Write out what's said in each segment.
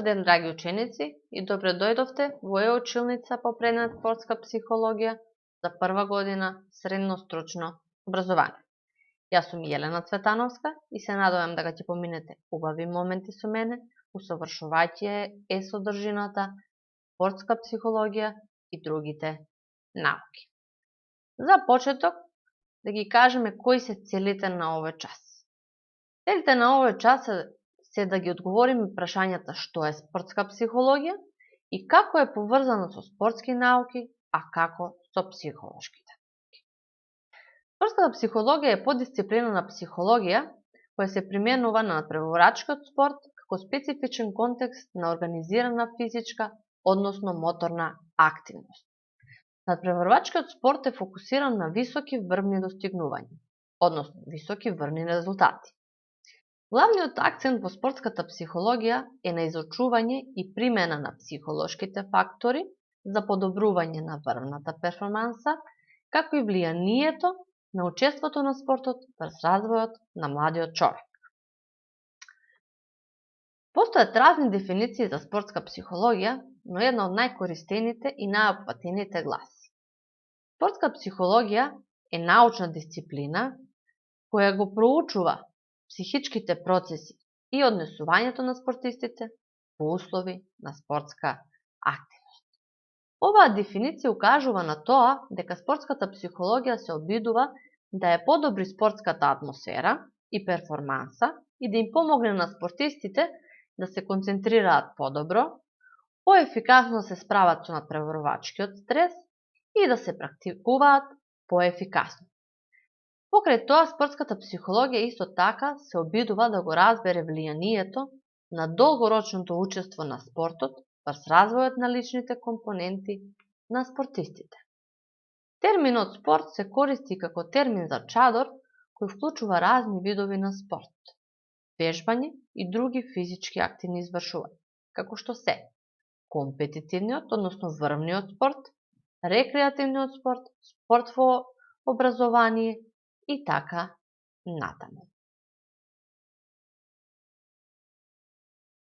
ден, драги ученици, и добре дојдовте во училница по предмет спортска психологија за прва година средно стручно образование. Јас сум Јелена Цветановска и се надевам дека ќе поминете убави моменти со мене, усовршувајќи содржината, спортска психологија и другите науки. За почеток, да ги кажеме кои се целите на овој час. Целите на овој час се да ги одговориме прашањата што е спортска психологија и како е поврзано со спортски науки, а како со психолошките. Спортската психологија е поддисциплина на психологија која се применува на надпреварачкиот спорт како специфичен контекст на организирана физичка, односно моторна активност. Надпреварачкиот спорт е фокусиран на високи врвни достигнувања, односно високи врвни резултати. Главниот акцент во спортската психологија е на изучување и примена на психолошките фактори за подобрување на врвната перформанса, како и влијанието на учеството на спортот врз развојот на младиот човек. Постојат разни дефиниции за спортска психологија, но една од најкористените и најопфатените гласи: спортска психологија е научна дисциплина која го проучува психичките процеси и однесувањето на спортистите во услови на спортска активност. Оваа дефиниција укажува на тоа дека спортската психологија се обидува да ја подобри спортската атмосфера и перформанса и да им помогне на спортистите да се концентрираат подобро, поефикасно се справат со надпреварувачкиот стрес и да се практикуваат поефикасно. Покрај тоа, спортската психологија исто така се обидува да го разбере влијанието на долгорочното учество на спортот врз развојот на личните компоненти на спортистите. Терминот спорт се користи како термин за чадор кој вклучува разни видови на спорт, вежбање и други физички активни извршувања, како што се компетитивниот, односно врвниот спорт, рекреативниот спорт, спорт во образование и така натаму.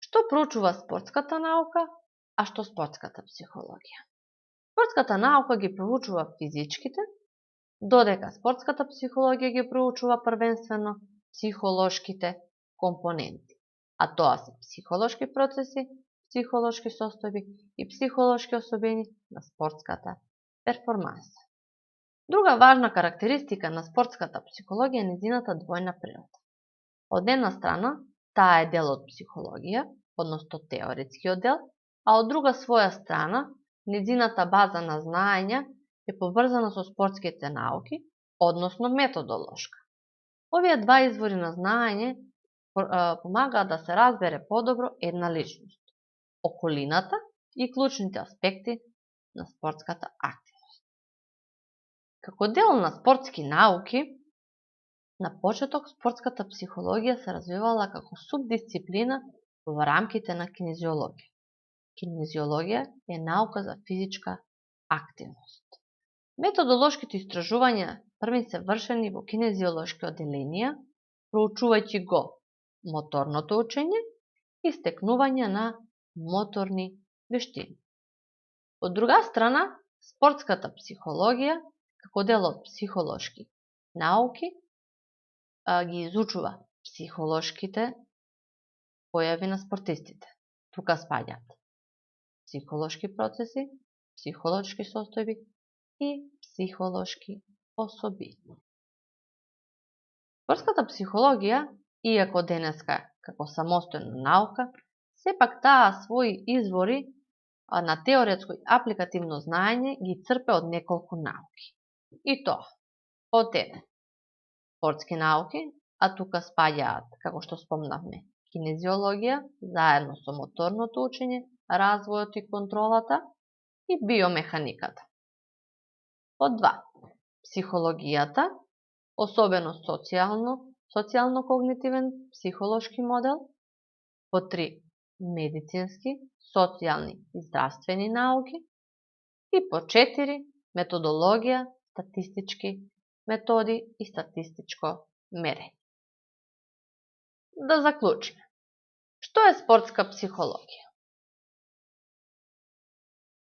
Што проучува спортската наука, а што спортската психологија? Спортската наука ги проучува физичките, додека спортската психологија ги проучува првенствено психолошките компоненти, а тоа се психолошки процеси, психолошки состојби и психолошки особени на спортската перформанса. Друга важна карактеристика на спортската психологија е нејзината двојна природа. Од една страна, таа е дел од психологија, односно теоретскиот дел, а од друга своја страна, нејзината база на знаења е поврзана со спортските науки, односно методолошка. Овие два извори на знаење помагаат да се разбере подобро една личност, околината и клучните аспекти на спортската активност. Како дел на спортски науки, на почеток спортската психологија се развивала како субдисциплина во рамките на кинезиологија. Кинезиологија е наука за физичка активност. Методолошките истражувања први се вршени во кинезиолошки одделенија, проучувајќи го моторното учење и стекнување на моторни вештини. Од друга страна, спортската психологија како дел од психолошки науки ги изучува психолошките појави на спортистите. Тука спаѓаат психолошки процеси, психолошки состојби и психолошки особини. Спортската психологија, иако денеска како самостојна наука, сепак таа своји извори на теоретско и апликативно знаење ги црпе од неколку науки. И тоа, од еден, спортски науки, а тука спаѓаат, како што спомнавме, кинезиологија, заедно со моторното учење, развојот и контролата и биомеханиката. Од два, психологијата, особено социјално-когнитивен психолошки модел. Од три, медицински, социјални и здравствени науки. И по 4, методологија, статистички методи и статистичко мерење. Да заклучиме. Што е спортска психологија?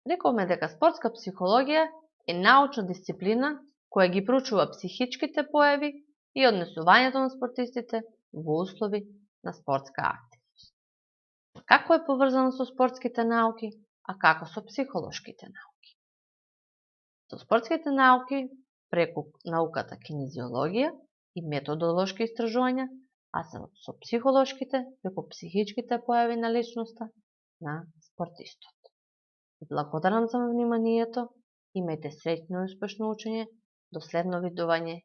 Рековме дека спортска психологија е научна дисциплина која ги проучува психичките појави и однесувањето на спортистите во услови на спортска активност. Како е поврзано со спортските науки, а како со психолошките науки? Со спортските науки преку науката кинезиологија и методолошки истражувања, а со психолошките преку психичките појави на личноста на спортистот. Благодарам за вниманието, имајте среќно и успешно учење, до следно видување